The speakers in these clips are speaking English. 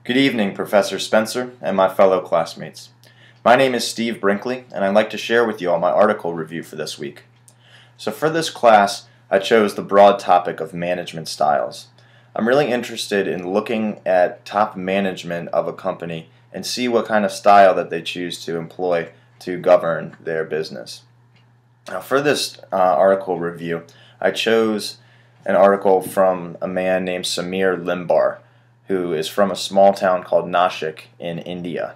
Good evening, Professor Spencer and my fellow classmates. My name is Steve Brinkley, and I'd like to share with you all my article review for this week. So for this class, I chose the broad topic of management styles. I'm really interested in looking at top management of a company and see what kind of style that they choose to employ to govern their business. Now for this article review, I chose an article from a man named Samir Limbar, who is from a small town called Nashik in India.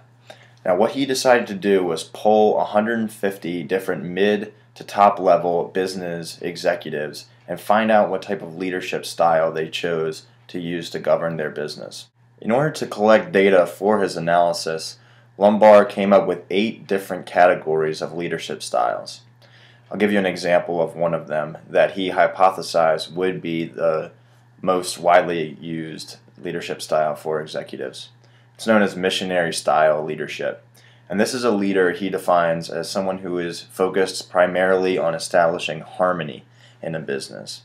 Now what he decided to do was poll 150 different mid to top level business executives and find out what type of leadership style they chose to use to govern their business. In order to collect data for his analysis, Limbar came up with 8 different categories of leadership styles. I'll give you an example of one of them that he hypothesized would be the most widely used leadership style for executives. It's known as missionary style leadership. And this is a leader he defines as someone who is focused primarily on establishing harmony in a business.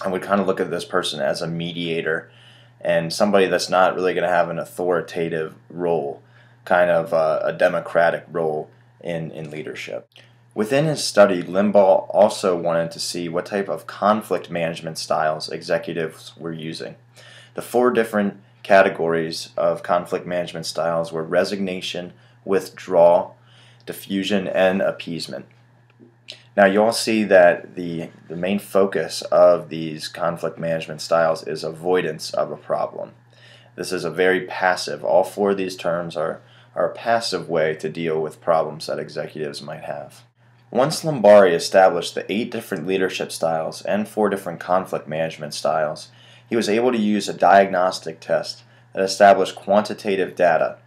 I would kind of look at this person as a mediator and somebody that's not really going to have an authoritative role, kind of a democratic role in leadership. Within his study, Limbaugh also wanted to see what type of conflict management styles executives were using. The 4 different categories of conflict management styles were resignation, withdrawal, diffusion, and appeasement. Now you'll see that the main focus of these conflict management styles is avoidance of a problem. This is a very passive, all 4 of these terms are a passive way to deal with problems that executives might have. Once Limbar established the 8 different leadership styles and 4 different conflict management styles, he was able to use a diagnostic test that established quantitative data.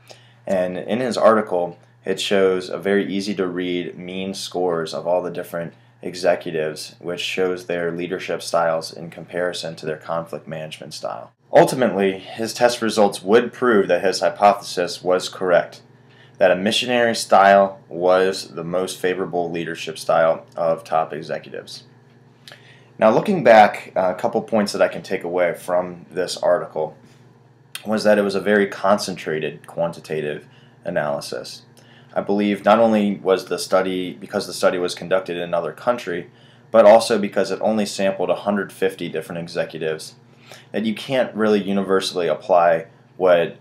And in his article, it shows a very easy to read mean scores of all the different executives, which shows their leadership styles in comparison to their conflict management style. Ultimately, his test results would prove that his hypothesis was correct, that a missionary style was the most favorable leadership style of top executives. Now looking back, a couple points that I can take away from this article was that it was a very concentrated quantitative analysis. I believe not only was the study, because the study was conducted in another country, but also because it only sampled 150 different executives, that you can't really universally apply what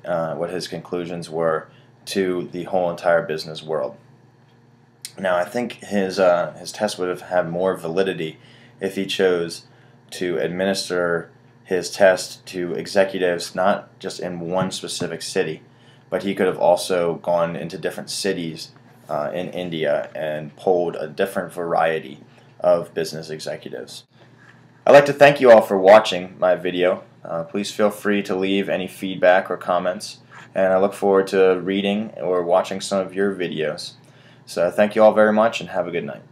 his conclusions were to the whole entire business world. Now I think his test would have had more validity if he chose to administer his test to executives not just in one specific city, but he could have also gone into different cities in India and polled a different variety of business executives. I'd like to thank you all for watching my video. Please feel free to leave any feedback or comments, and I look forward to reading or watching some of your videos. So thank you all very much and have a good night.